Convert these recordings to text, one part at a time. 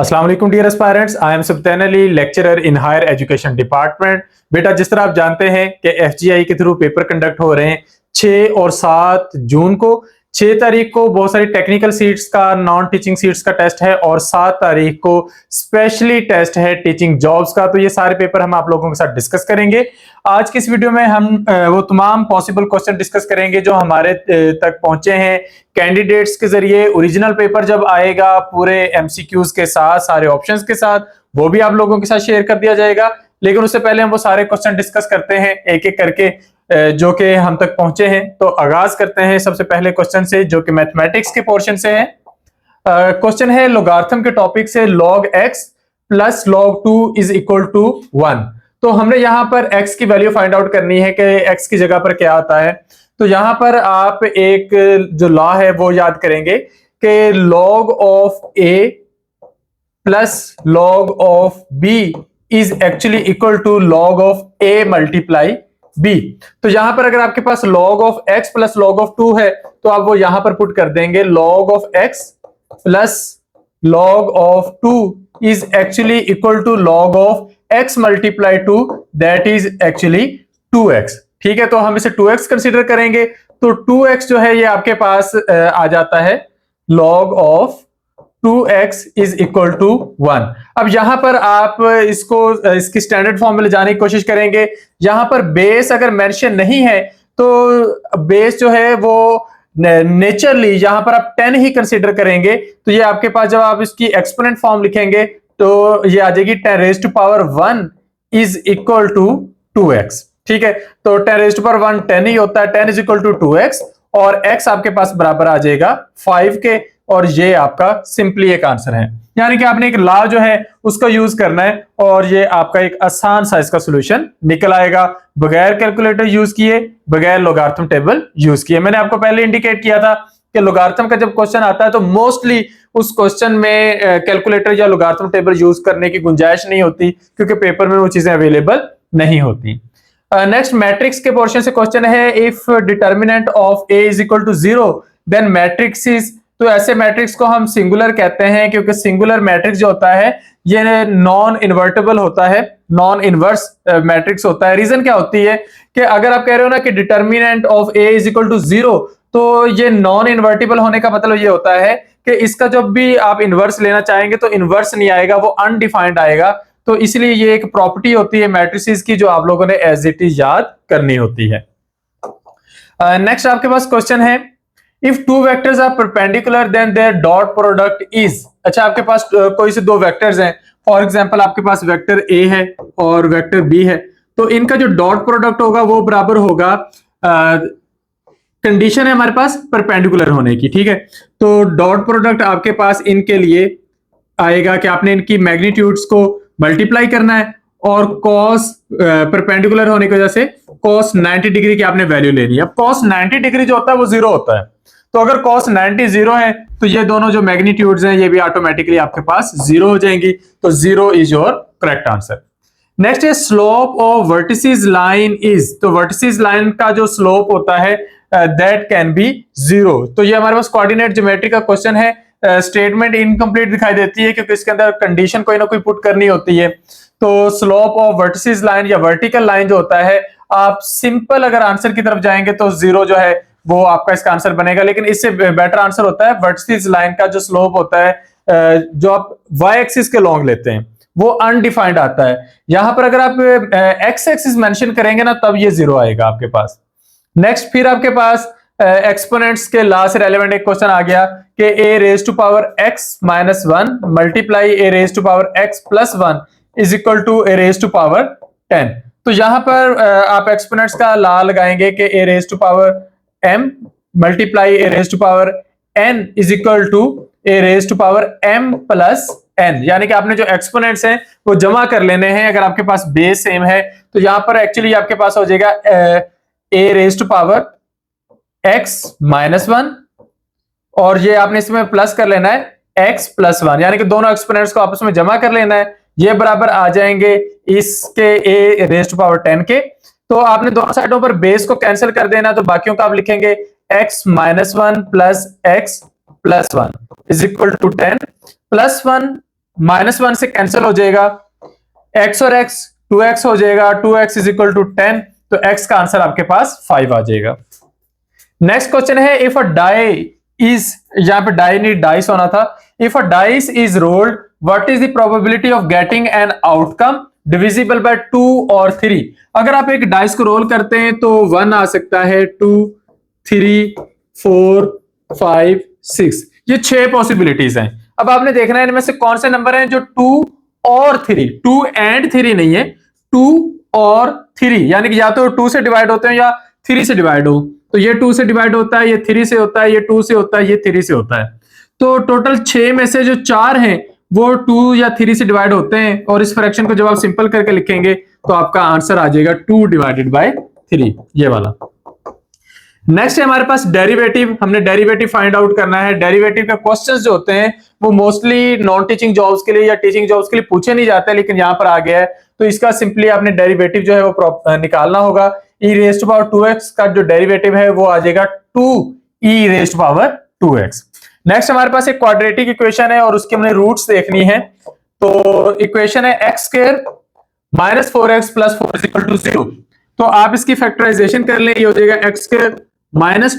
अस्सलाम वालेकुम dear aspirants, I am Subtan Ali, lecturer in higher education department. बेटा, जिस तरह आप जानते हैं कि एफजीआई के थ्रू पेपर कंडक्ट हो रहे हैं 6 और 7 जून को। 6 तारीख को बहुत सारी टेक्निकल सीट्स का, नॉन टीचिंग सीट्स का टेस्ट है और 7 तारीख को स्पेशली टेस्ट है टीचिंग जॉब्स का। तो ये सारे पेपर हम आप लोगों के साथ डिस्कस करेंगे। आज की इस वीडियो में हम वो तमाम पॉसिबल क्वेश्चन डिस्कस करेंगे जो हमारे तक पहुंचे हैं कैंडिडेट्स के जरिए। ओरिजिनल पेपर जब आएगा पूरे एमसीक्यूज के साथ, सारे ऑप्शंस के साथ, वो भी आप लोगों के साथ शेयर कर दिया जाएगा। लेकिन उससे पहले हम वो सारे क्वेश्चन डिस्कस करते हैं एक एक करके जो कि हम तक पहुंचे हैं। तो आगाज करते हैं सबसे पहले क्वेश्चन से, जो कि मैथमेटिक्स के पोर्शन से है। क्वेश्चन है लोगारिथम के टॉपिक से, log x plus log 2 is equal to 1। तो हमने यहां पर x की वैल्यू फाइंड आउट करनी है कि x की जगह पर क्या आता है। तो यहां पर आप एक जो लॉ है वो याद करेंगे कि log of a plus log of b is actually equal to log of a multiply b। तो यहां पर अगर आपके पास log of x plus log of 2 है तो आप वो यहां पर पुट कर देंगे, log of x plus log of 2 is actually equal to log of x multiply 2, that is actually 2x। ठीक है, तो हम इसे 2x कंसीडर करेंगे। तो 2x जो है ये आपके पास आ जाता है log of 2x is equal to 1। अब यहां पर आप इसको इसकी स्टैंडर्ड फॉर्म में ले जाने की कोशिश करेंगे। यहां पर बेस अगर मेंशन नहीं है तो बेस जो है वो नेचुरली यहां पर आप 10 ही कंसीडर करेंगे। तो ये आपके पास जब आप इसकी एक्सपोनेंट फॉर्म लिखेंगे तो ये आ जाएगी 10 raise to power 1 is equal to 2x। ठीक है, तो 10 रेज़ टू पावर 1 10 ही होता है, 10 इज इक्वल टू 2x और x आपके पास बराबर आ जाएगा 5 के, और ये आपका सिंपली एक आंसर है। यानी कि आपने एक लॉ जो है उसका यूज करना है और ये आपका एक आसान सा इसका सॉल्यूशन निकल आएगा, बगैर कैलकुलेटर यूज किए, बगैर लोगारिथम टेबल यूज किए। मैंने आपको पहले इंडिकेट किया था कि लोगारिथम का जब क्वेश्चन आता है तो मोस्टली उस क्वेश्चन में कैलकुलेटर या लोगारिथम टेबल यूज करने की गुंजाइश नहीं होती, क्योंकि पेपर में वो चीजें अवेलेबल नहीं होती। नेक्स्ट मैट्रिक्स के पोर्शन से क्वेश्चन है, if determinant of a is equal to 0 then matrix is. तो ऐसे मैट्रिक्स को हम सिंगुलर कहते हैं, क्योंकि सिंगुलर मैट्रिक्स जो होता है ये नॉन इन्वर्टेबल होता है, नॉन इनवर्स मैट्रिक्स होता है। रीजन क्या होती है कि अगर आप कह रहे हो ना कि determinant of a is equal to 0, तो ये नॉन इन्वर्टिबल होने का मतलब ये होता है कि इसका जब भी आप इनवर्स लेना चाहेंगे तो इनवर्स नहीं आएगा, वो अनडिफाइंड आएगा। तो इसलिए ये एक प्रॉपर्टी होती है मैट्रिसेस की जो आप लोगों ने एज इट इज याद करनी होती है। नेक्स्ट आपके पास क्वेश्चन है, if two vectors are perpendicular then their dot product is. अच्छा, आपके पास कोई से दो वेक्टर्स हैं, फॉर एग्जांपल आपके पास वेक्टर a है और वेक्टर b है, तो इनका जो डॉट प्रोडक्ट होगा वो बराबर होगा, कंडीशन है हमारे पास परपेंडिकुलर होने की। ठीक है, तो डॉट प्रोडक्ट आपके पास इनके लिए आएगा कि आपने इनकी मैग्नीट्यूड्स को मल्टीप्लाई करना है और कॉस परपेंडिकुलर होने की वजह से कॉस 90 डिग्री की आपने वैल्यू लेनी है। अब कॉस 90 डिग्री जो होता है वो 0 होता है, तो अगर कॉस 90 0 है तो ये दोनों जो मैग्नीट्यूड्स हैं ये भी ऑटोमेटिकली आपके पास 0 हो जाएंगी। तो 0 is your correct answer. Next है slope of vertices line is. तो वर्टिसेस लाइन का जो स्लोप होता है दैट कैन बी 0। तो ये हमारे पास कोऑर्डिनेट ज्योमेट्री का क्वेश्चन है। स्टेटमेंट इनकम्प्लीट दिखाई देती है क्योंकि इसके अंदर कंडीशन कोई ना कोई पुट करनी होती है। तो स्लोप ऑफ वर्टिसेस लाइन या वर्टिकल लाइन जो होता है, आप सिंपल अगर आंसर की तरफ जाएंगे तो 0 जो है वो आपका इसका आंसर बनेगा। लेकिन इससे बेटर आंसर होता है वर्टिसेस लाइन का जो स्लोप होता है जो आप y एक्सिस के लॉन्ग लेते हैं वो अनडिफाइंड आता है। यहां पर अगर आप x एक्सिस मेंशन करेंगे ना तब ये 0 आएगा आपके पास। नेक्स्ट फिर आपके पास एक्सपोनेंट्स के लॉ से रेलेवेंट एक क्वेश्चन आ गया कि a raise to power x minus 1 multiply a raise to power x plus 1 is equal to a raise to power 10। तो यहां पर आप एक्सपोनेंट्स का लॉ लगाएंगे कि a raise to power m multiply a raise to power n is equal to a raise to power m plus n। यानी कि आपने जो एक्सपोनेंट्स हैं वो जमा कर लेने हैं। अगर आपके पास बेस सेम है तो यहां पर एक्चुअली आपके पास हो जाएगा a raise to power x minus 1 और ये आपने इसमें प्लस कर लेना है x प्लस 1, यानी कि दोनों एक्सपोनेंट्स को आपस में जमा कर लेना है। ये बराबर आ जाएंगे इसके a रेज टू पावर 10 के। तो आपने दोनों साइडों पर बेस को कैंसिल कर देना, तो बाकियों का आप लिखेंगे x minus 1 plus x plus 1 is equal to 10 plus 1 -1 से कैंसिल हो जाएगा, x और x 2x हो जाएगा, 2x इज इक्वल टू 10, तो x का आंसर आपके पास 5 आ जाएगा। नेक्स्ट क्वेश्चन है इफ अ डाई इज, यहां पे डाई नहीं डाइस होना था, if a dice is rolled what is the probability of getting an outcome divisible by 2 और 3। अगर आप एक डाइस को रोल करते हैं तो 1 आ सकता है, 2, 3, 4, 5, 6, ये 6 पॉसिबिलिटीज हैं। अब आपने देखना है इनमें से कौन से नंबर हैं जो 2 और 3, 2 एंड 3 नहीं है, 2 और 3, यानी कि या तो 2 से डिवाइड होते हैं या 3 से डिवाइड हो, तो ये 2 से डिवाइड होता है, ये 3 से होता है, ये 2 से होता है, ये 3 से होता है। तो टोटल 6 में से जो 4 हैं वो 2 या 3 से डिवाइड होते हैं, और इस फ्रैक्शन को जब आप सिंपल करके लिखेंगे तो आपका आंसर आ जाएगा 2 डिवाइडेड बाय 3, ये वाला। नेक्स्ट है हमारे पास डेरिवेटिव, हमने डेरिवेटिव फाइंड आउट करना है। डेरिवेटिव का क्वेश्चंस जो होते हैं वो मोस्टली नॉन टीचिंग जॉब्स के लिए या टीचिंग जॉब्स के लिए पूछे नहीं जाते, लेकिन यहां पर आ गया है तो इसका सिंपली आपने डेरिवेटिव जो है वो निकालना होगा। e rays to power 2x का जो डेरिवेटिव है वो आ जाएगा 2e rays to power 2x। Next हमारे पास एक क्वाड्रेटिक इक्वेशन है और उसकी हमने रूट्स देखनी है। तो इक्वेशन है x square minus 4x plus 4 is equal to 0। तो आप इसकी फैक्टराइजेशन कर लें, ये हो जाएगा x square minus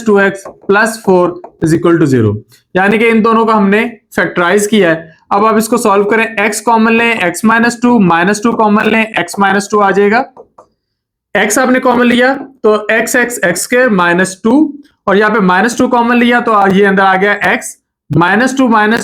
2x plus 4 is equal to 0, यानी कि इन दोनों को हमने फैक्टराइज किया है। अब आप इसको सॉल्व करें, x कॉमन लें, x माइनस 2 कॉमन लें, x माइनस 2 आ जाएगा। x आपने कॉमन लिया तो x स्क्वायर माइनस 2, और यहाँ पे माइनस 2 कॉमन लिया तो ये अंदर आ गया x माइनस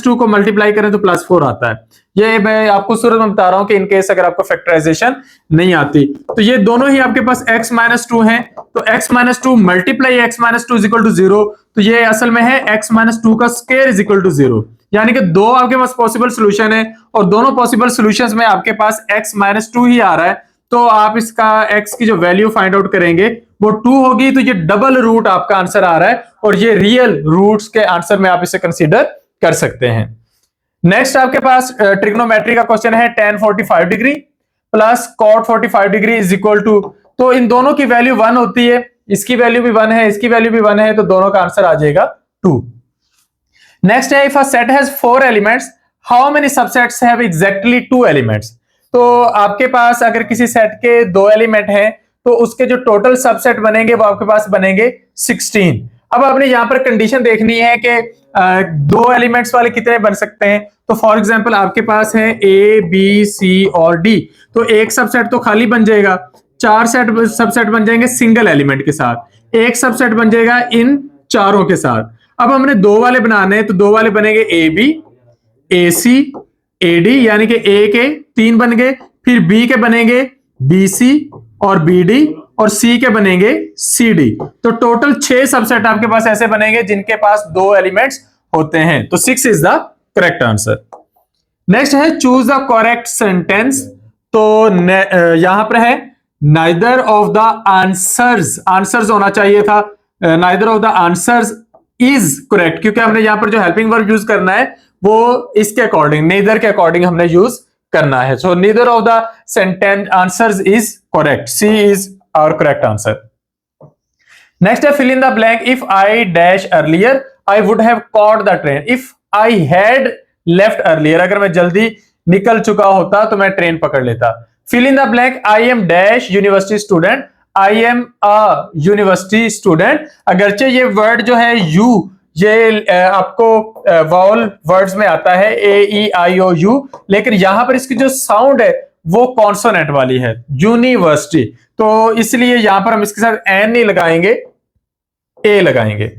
2 को मल्टीप्लाई करें तो प्लस 4 आता है। ये मैं आपको सूरत में बता रहा हूं कि इनकेस अगर आपको फैक्टराइजेशन नहीं आती तो ये दोनों ही आपके पास x माइनस 2 है, तो x minus 2 multiply x minus 2 is equal to 0, तो ये असल में है x माइनस 2 का स्क्वायर इज इक्वल टू 0, यानी कि दो आपके पास पॉसिबल सोल्यूशन है और दोनों पॉसिबल सोल्यूशंस में आपके पास x माइनस 2 ही आ रहा है। तो आप इसका x की जो वैल्यू फाइंड आउट करेंगे वो 2 होगी, तो ये डबल रूट आपका आंसर आ रहा है और ये रियल रूट्स के आंसर में आप इसे कंसीडर कर सकते हैं। नेक्स्ट आपके पास ट्रिग्नोमेट्री का क्वेश्चन है, tan 45 degree plus cot 45 degree is equal to, तो इन दोनों की वैल्यू 1 होती है, इसकी वैल्यू भी 1 है, इसकी वैल्यू भी 1 है, तो दोनों का आंसर आ जाएगा 2। नेक्स्ट है, if a set has 4 elements how many subsets have exactly 2 elements. तो आपके पास अगर किसी सेट के 2 एलिमेंट हैं तो उसके जो टोटल सबसेट बनेंगे वो आपके पास बनेंगे 16। अब आपने यहां पर कंडीशन देखनी है कि 2 एलिमेंट्स वाले कितने बन सकते हैं। तो फॉर एग्जांपल आपके पास है ए बी सी और डी, तो एक सबसेट तो खाली बन जाएगा, 4 सबसेट बन जाएंगे सिंगल एलिमेंट के साथ, एक सबसेट बन जाएगा इन चारों के साथ। अब हमने 2 वाले बनाने हैं तो 2 वाले बनेंगे A B, A C, A D, यानी कि ए के 3 बन गए, फिर बी के बनेंगे बी सी और बी डी, और सी के बनेंगे सी डी। तो टोटल 6 सबसेट आपके पास ऐसे बनेंगे जिनके पास 2 एलिमेंट्स होते हैं, तो 6 is the correct answer. Next है चूज द करेक्ट सेंटेंस। तो यहां पर है नाइदर ऑफ द आंसर्स होना चाहिए था, neither of the answers is correct, क्योंकि हमने यहां पर जो हेल्पिंग वर्ब यूज करना है वो इसके अकॉर्डिंग, नेदर के अकॉर्डिंग हमने यूज करना है। So neither of the sentence answers is correct, C is our correct answer. Next है fill in the blank, if I dash earlier I would have caught the train, if I had left earlier, अगर मैं जल्दी निकल चुका होता तो मैं train पकड़ लेता। Fill in the blank, I am dash university student, I am a university student. अगरचे ये वर्ड जो है यू, ये आपको वाउल वर्ड्स में आता है ए ई आई ओ यू, लेकिन यहां पर इसकी जो साउंड है वो कॉन्सोनेंट वाली है, यूनिवर्सिटी, तो इसलिए यहां पर हम इसके साथ एन नहीं लगाएंगे, ए लगाएंगे।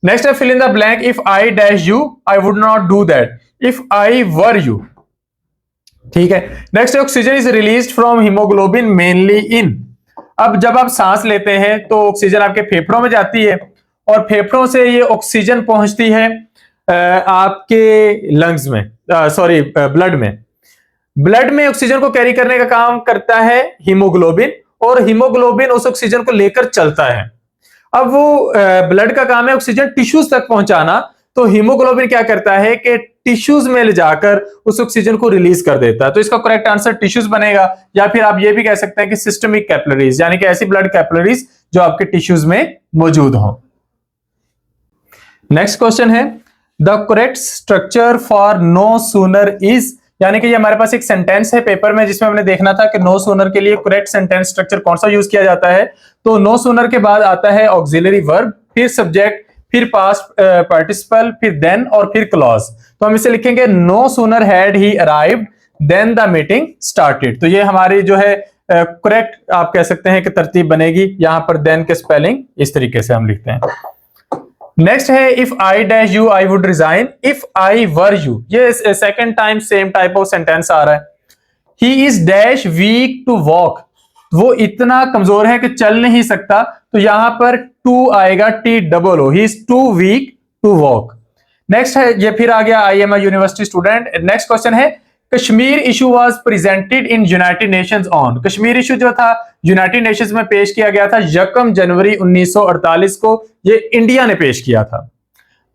नेक्स्ट है fill in the blank, if I dash you I would not do that, if I were you. ठीक है। Next oxygen is released from haemoglobin mainly in. अब जब आप सांस लेते हैं तो ऑक्सीजन आपके फेफड़ों में जाती है और फेफड़ों से ये ऑक्सीजन पहुंचती है आपके लंग्स में, सॉरी ब्लड में। ब्लड में ऑक्सीजन को कैरी करने का काम करता है हीमोग्लोबिन, और हीमोग्लोबिन उस ऑक्सीजन को लेकर चलता है। अब वो ब्लड का काम है ऑक्सीजन टिश्यूज तक पहुंचाना, तो हीमोग्लोबिन क्या करता है कि टिश्यूज में ले जाकर उस ऑक्सीजन को रिलीज कर देता है। तो इसका करेक्ट आंसर टिश्यूज बनेगा, या फिर आप ये भी कह सकते हैं कि सिस्टमिक कैपिलरीज, यानी कि ऐसी ब्लड कैपिलरीज जो आपके टिश्यूज में मौजूद हो। नेक्स्ट क्वेश्चन है, the correct structure for no sooner is, यानी कि ये हमारे पास एक सेंटेंस है पेपर में जिसमें हमने देखना था कि नो सूनर के लिए करेक्ट सेंटेंस स्ट्रक्चर कौन सा यूज किया जाता है। तो नो सूनर के बाद आता है ऑक्सिलरी वर्ब, फिर सब्जेक्ट, फिर पास्ट पार्टिसिपल, फिर देन और फिर क्लॉज। तो हम इसे लिखेंगे no sooner had he arrived then the meeting started. तो ये हमारी जो है करेक्ट आप कह सकते हैं कि तरतीब बनेगी। यहां पर देन के स्पेलिंग इस तरीके से हम लिखते हैं। नेक्स्ट है if I dash you I would resign if I were you. ये second time same type of sentence आ रहा है। He is dash weak to walk, वो इतना कमजोर है कि चल नहीं सकता, तो यहां पर टू आएगा, T double O, he is too weak to walk. Next है, ये फिर आ गया I am a university student. Next question है Kashmir issue was presented in United Nations on. Kashmir issue जो था यूनाइटेड नेशंस में पेश किया गया था 1 जनवरी 1948 को, ये इंडिया ने पेश किया था।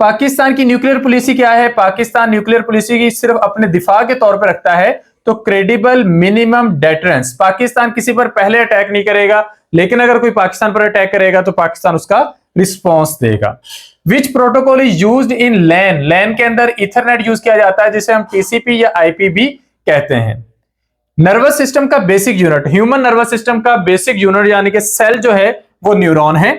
पाकिस्तान की न्यूक्लियर पॉलिसी क्या है? पाकिस्तान न्यूक्लियर पॉलिसी की सिर्फ अपने दिफा के तौर पर रखता है, तो क्रेडिबल मिनिमम डेटरेंस। पाकिस्तान किसी पर पहले अटैक नहीं करेगा, लेकिन अगर कोई पाकिस्तान पर अटैक करेगा तो पाकिस्तान उसका रिस्पॉन्स देगा। Which protocol is used in LAN? LAN के अंदर इथरनेट यूज किया जाता है, जिसे हम टीसीपी या आईपी कहते हैं। नर्वस सिस्टम का basic unit, human nervous system का बेसिक यूनिट यानी कि सेल जो है वो न्यूरॉन है।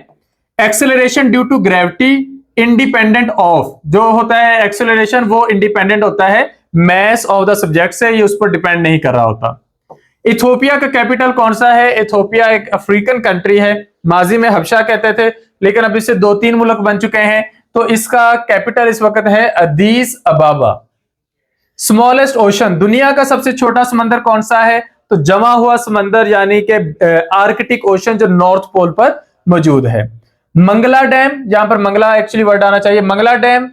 Acceleration due to gravity independent of, जो होता है एक्सेलरेशन वो इंडिपेंडेंट होता है मैस ऑफ द सब्जेक्ट से, ये उस पर डिपेंड नहीं कर रहा होता। इथोपिया का कैपिटल कौन सा है? इथोपिया एक अफ्रीकन कंट्री है, माजी में हबशा कहते थे, लेकिन अब इससे 2-3 मुल्क बन चुके हैं, तो इसका कैपिटल इस वक्त है अदीस अबाबा। स्मॉलेस्ट ओशन, दुनिया का सबसे छोटा समंदर कौन सा है? तो जमा हुआ समंदर यानी कि आर्कटिक ओशन जो नॉर्थ पोल पर मौजूद है। मंगला डैम, जहां पर मंगला एक्चुअली वर्ड आना चाहिए, Mangla dam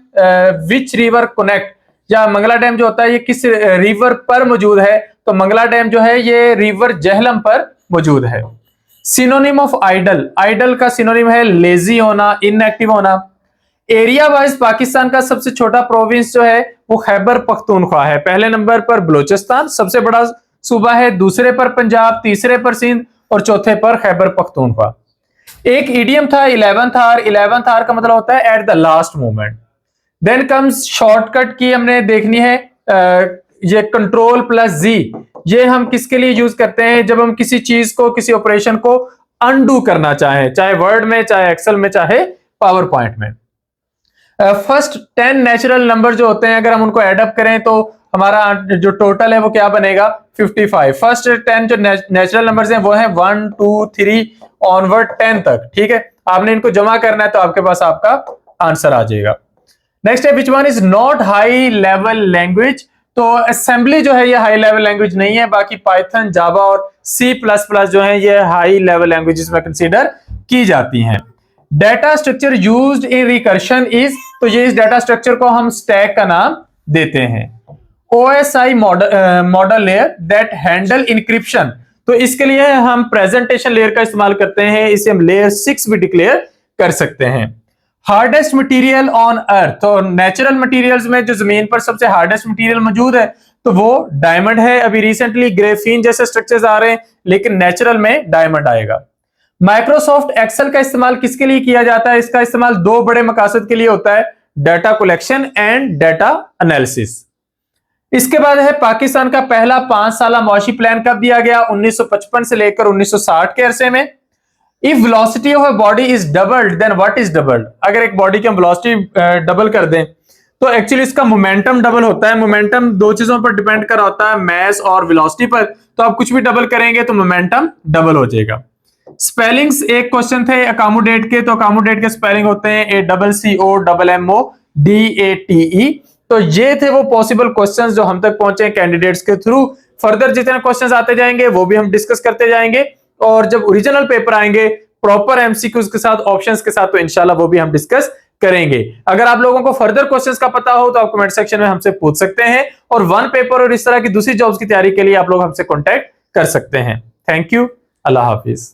which river connect, या मंगला डैम जो होता है ये किस रिवर पर मौजूद है? तो मंगला डैम जो है ये रिवर जहलम पर मौजूद है। सिनोनिम ऑफ आइडल, आइडल का सिनोनिम है लेजी होना, इनएक्टिव होना। एरिया वाइज पाकिस्तान का सबसे छोटा प्रोविंस जो है वो खैबर पख्तूनख्वा है। पहले नंबर पर बलोचिस्तान सबसे बड़ा सूबा है, दूसरे पर पंजाब, तीसरे पर सिंध और चौथे पर खैबर पख्तूनख्वा। एक इडियम था 11th आवर, 11th आवर का मतलब होता है at the last moment. Then comes shortcut की हमने देखनी है, ये कंट्रोल प्लस जी, ये हम किसके लिए यूज करते हैं? जब हम किसी चीज को, किसी ऑपरेशन को अनडू करना चाहें, चाहे वर्ड में, चाहे एक्सेल में, चाहे पावर पॉइंट में। फर्स्ट 10 नेचुरल नंबर जो होते हैं अगर हम उनको एडअप करें तो हमारा जो टोटल है वो क्या बनेगा? 55। फर्स्ट 10 जो नेचुरल नंबर्स हैं वो हैं 1 2 3 ऑनवर्ड 10 तक, ठीक है। आपने इनको जमा करना है तो आपके पास आपका आंसर आ जाएगा। नेक्स्ट है which one is not high level language. तो असेंबली जो है ये हाई लेवल लैंग्वेज नहीं है, बाकी पाइथन, जावा और C++ जो है ये हाई लेवल लैंग्वेजेस में कंसीडर की जाती हैं। Data structure used in recursion is, तो ये इस डाटा स्ट्रक्चर को हम स्टैक का नाम देते हैं। OSI model layer that handle encryption, तो इसके लिए हम प्रेजेंटेशन लेयर का इस्तेमाल करते हैं, इसे हम लेयर 6 भी डिक्लेयर कर सकते हैं। हार्डेस्ट मटेरियल ऑन अर्थ, तो नेचुरल मटेरियल्स में जो जमीन पर सबसे हार्डेस्ट मटेरियल मौजूद है तो वो डायमंड है। अभी रिसेंटली ग्रेफीन जैसे स्ट्रक्चर्स आ रहे हैं, लेकिन नेचुरल में डायमंड आएगा। माइक्रोसॉफ्ट एक्सेल का इस्तेमाल किसके लिए किया जाता है? इसका इस्तेमाल 2 बड़े मकासद के लिए होता है, data collection and data analysis. इसके बाद है पाकिस्तान का पहला 5 साला मुआशी प्लान कब दिया गया? 1955 से लेकर 1960 के अरसे में। If velocity of a body is doubled then what is doubled, अगर एक बॉडी की हम वेलोसिटी डबल कर दें तो एक्चुअली इसका मोमेंटम डबल होता है। मोमेंटम 2 चीजों पर डिपेंड कर होता है, मैस और वेलोसिटी पर, तो आप कुछ भी डबल करेंगे तो मोमेंटम डबल हो जाएगा। स्पेलिंग्स एक क्वेश्चन थे अकोमोडेट के, तो अकोमोडेट के स्पेलिंग होते हैं ACCOMMODATE। तो ये थे वो पॉसिबल क्वेश्चंस जो हम तक पहुंचे कैंडिडेट्स के थ्रू। फर्दर जितने क्वेश्चंस आते जाएंगे वो भी हम डिस्कस करते जाएंगे, और जब ओरिजिनल पेपर आएंगे प्रॉपर एमसीक्यूज के साथ, ऑप्शंस के साथ, तो इंशाल्लाह वो भी हम डिस्कस करेंगे। अगर आप लोगों को फर्दर क्वेश्चंस का पता हो तो आप कमेंट सेक्शन में हमसे पूछ सकते हैं, और 1 पेपर और इस तरह की दूसरी जॉब्स की तैयारी के लिए आप लोग हमसे कॉन्टेक्ट कर सकते हैं। Thank you, Allah Hafiz.